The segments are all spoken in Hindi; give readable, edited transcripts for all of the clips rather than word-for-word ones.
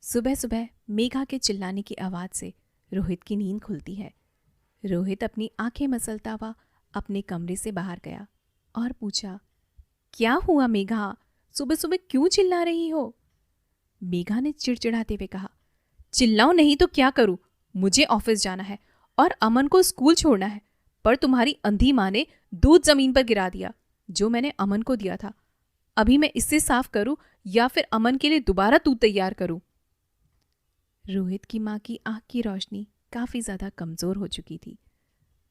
सुबह सुबह मेघा के चिल्लाने की आवाज़ से रोहित की नींद खुलती है। रोहित अपनी आंखें मसलता हुआ अपने कमरे से बाहर गया और पूछा, क्या हुआ मेघा? सुबह सुबह क्यों चिल्ला रही हो? मेघा ने चिड़चिड़ाते हुए कहा, चिल्लाऊं नहीं तो क्या करूं? मुझे ऑफिस जाना है और अमन को स्कूल छोड़ना है, पर तुम्हारी अंधी माँ ने दूध जमीन पर गिरा दिया जो मैंने अमन को दिया था। अभी मैं इससे साफ करूं या फिर अमन के लिए दोबारा दूध तैयार करूं? रोहित की माँ की आंख की रोशनी काफी ज्यादा कमजोर हो चुकी थी।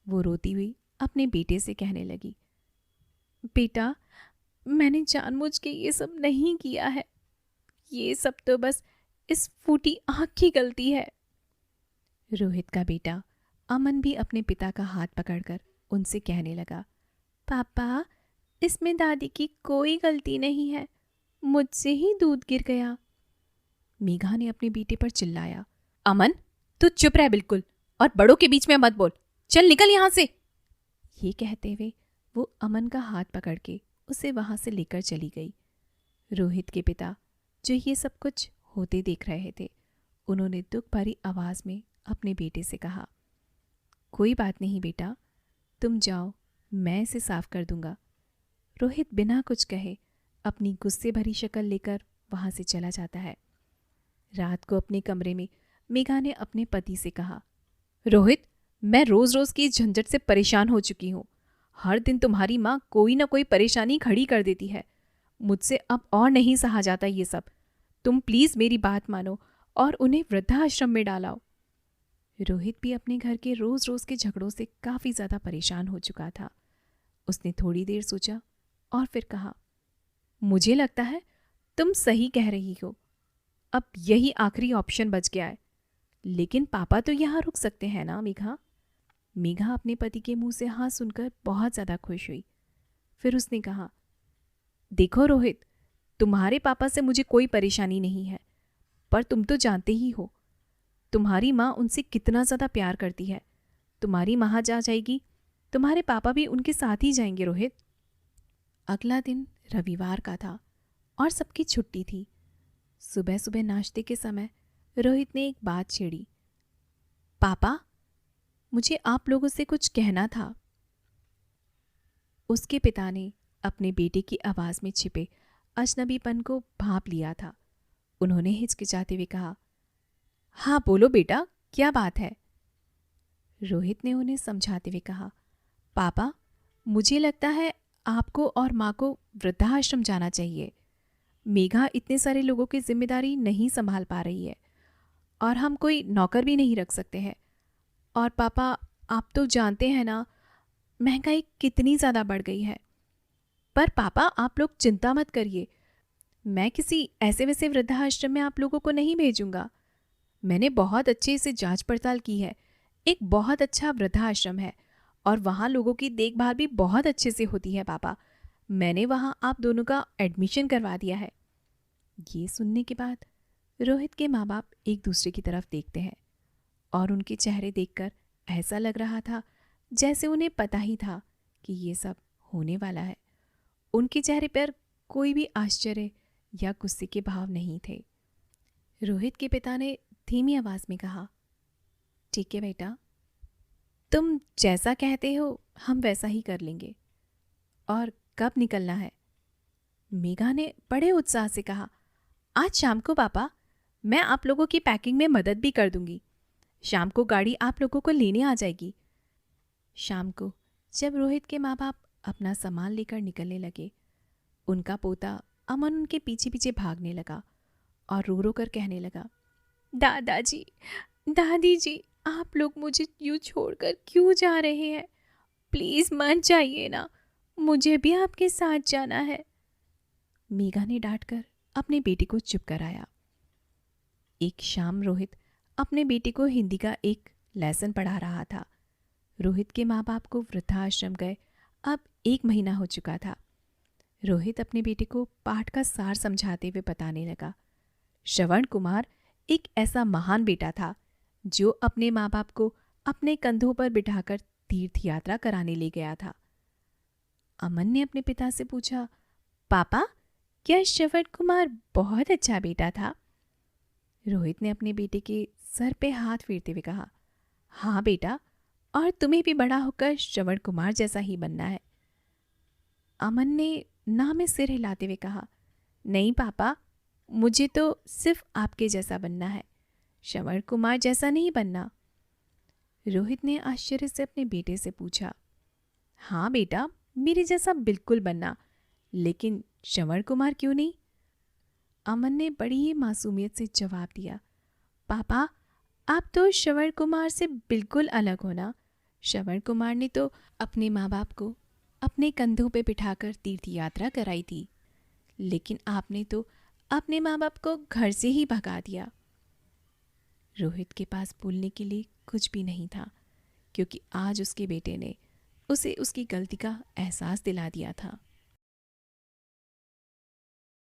वो रोती हुई अपने बेटे से कहने लगी, बेटा, मैंने जानबूझ के ये सब नहीं किया है। ये सब तो बस इस फूटी आंख की गलती है। रोहित का बेटा अमन भी अपने पिता का हाथ पकड़कर उनसे कहने लगा, पापा, इसमें दादी की कोई गलती नहीं है, मुझसे ही दूध गिर गया। मेघा ने अपने बेटे पर चिल्लाया, अमन, तू चुप रह बिल्कुल, और बड़ों के बीच में मत बोल। चल निकल यहां से। ये कहते हुए वो अमन का हाथ पकड़ के उसे वहां से लेकर चली गई। रोहित के पिता, जो ये सब कुछ होते देख रहे थे, उन्होंने दुख भरी आवाज में अपने बेटे से कहा, कोई बात नहीं बेटा, तुम जाओ, मैं इसे साफ कर दूंगा। रोहित बिना कुछ कहे अपनी गुस्से भरी शक्ल लेकर वहां से चला जाता है। रात को अपने कमरे में मेघा ने अपने पति से कहा, रोहित, मैं रोज रोज की इस झंझट से परेशान हो चुकी हूँ। हर दिन तुम्हारी माँ कोई ना कोई परेशानी खड़ी कर देती है। मुझसे अब और नहीं सहा जाता ये सब। तुम प्लीज मेरी बात मानो और उन्हें वृद्धाश्रम में डालाओ। रोहित भी अपने घर के रोज रोज के झगड़ों से काफी ज्यादा परेशान हो चुका था। उसने थोड़ी देर सोचा और फिर कहा, मुझे लगता है तुम सही कह रही हो। अब यही आखिरी ऑप्शन बच गया है। लेकिन पापा तो यहाँ रुक सकते हैं ना मेघा? मेघा अपने पति के मुंह से हाँ सुनकर बहुत ज्यादा खुश हुई। फिर उसने कहा, देखो रोहित, तुम्हारे पापा से मुझे कोई परेशानी नहीं है, पर तुम तो जानते ही हो तुम्हारी माँ उनसे कितना ज्यादा प्यार करती है। तुम्हारी माँ जा जाएगी, तुम्हारे पापा भी उनके साथ ही जाएंगे। रोहित, अगला दिन रविवार का था और सबकी छुट्टी थी। सुबह सुबह नाश्ते के समय रोहित ने एक बात छेड़ी, पापा, मुझे आप लोगों से कुछ कहना था। उसके पिता ने अपने बेटे की आवाज में छिपे अजनबीपन को भांप लिया था। उन्होंने हिचकिचाते हुए कहा, हाँ बोलो बेटा, क्या बात है? रोहित ने उन्हें समझाते हुए कहा, पापा, मुझे लगता है आपको और माँ को वृद्धाश्रम जाना चाहिए। मेघा इतने सारे लोगों की जिम्मेदारी नहीं संभाल पा रही है और हम कोई नौकर भी नहीं रख सकते हैं। और पापा, आप तो जानते हैं ना, महंगाई कितनी ज़्यादा बढ़ गई है। पर पापा, आप लोग चिंता मत करिए, मैं किसी ऐसे वैसे वृद्धाश्रम में आप लोगों को नहीं भेजूंगा। मैंने बहुत अच्छे से जांच पड़ताल की है। एक बहुत अच्छा वृद्धाश्रम है और वहाँ लोगों की देखभाल भी बहुत अच्छे से होती है पापा। मैंने वहाँ आप दोनों का एडमिशन करवा दिया है। ये सुनने के बाद रोहित के माँ बाप एक दूसरे की तरफ देखते हैं और उनके चेहरे देखकर ऐसा लग रहा था जैसे उन्हें पता ही था कि ये सब होने वाला है। उनके चेहरे पर कोई भी आश्चर्य या गुस्से के भाव नहीं थे। रोहित के पिता ने धीमी आवाज में कहा, ठीक है बेटा, तुम जैसा कहते हो हम वैसा ही कर लेंगे। और कब निकलना है? मेघा ने बड़े उत्साह से कहा, आज शाम को पापा, मैं आप लोगों की पैकिंग में मदद भी कर दूंगी। शाम को गाड़ी आप लोगों को लेने आ जाएगी। शाम को जब रोहित के माँ बाप अपना सामान लेकर निकलने लगे, उनका पोता अमन उनके पीछे पीछे भागने लगा और रो रो कर कहने लगा, दादाजी, दादी जी, आप लोग मुझे यूं छोड़कर क्यों जा रहे हैं? प्लीज मत जाइए ना, मुझे भी आपके साथ जाना है। मेघा ने डांटकर अपने बेटे को चुप कराया। एक शाम रोहित अपने बेटे को हिंदी का एक लेसन पढ़ा रहा था। रोहित के माँ बाप को वृद्धाश्रम गए अब 1 महीना हो चुका था। रोहित अपने बेटे को पाठ का सार समझाते हुए बताने लगा, श्रवण कुमार एक ऐसा महान बेटा था जो अपने माँ बाप को अपने कंधों पर बिठाकर तीर्थ यात्रा कराने ले गया था। अमन ने अपने पिता से पूछा, पापा, क्या श्रवण कुमार बहुत अच्छा बेटा था? रोहित ने अपने बेटे के सर पे हाथ फेरते हुए कहा, हाँ बेटा, और तुम्हें भी बड़ा होकर श्रवण कुमार जैसा ही बनना है। अमन ने ना में सिर हिलाते हुए कहा, नहीं पापा, मुझे तो सिर्फ आपके जैसा बनना है, श्रवण कुमार जैसा नहीं बनना। रोहित ने आश्चर्य से अपने बेटे से पूछा, हाँ बेटा, मेरे जैसा बिल्कुल बनना, लेकिन श्रवण कुमार क्यों नहीं? अमन ने बड़ी ही मासूमियत से जवाब दिया, पापा, आप तो श्रवण कुमार से बिल्कुल अलग हो ना। श्रवण कुमार ने तो अपने माँ बाप को अपने कंधों पे बिठाकर तीर्थ यात्रा कराई थी, लेकिन आपने तो अपने माँ बाप को घर से ही भगा दिया। रोहित के पास बोलने के लिए कुछ भी नहीं था, क्योंकि आज उसके बेटे ने उसे उसकी गलती का एहसास दिला दिया था।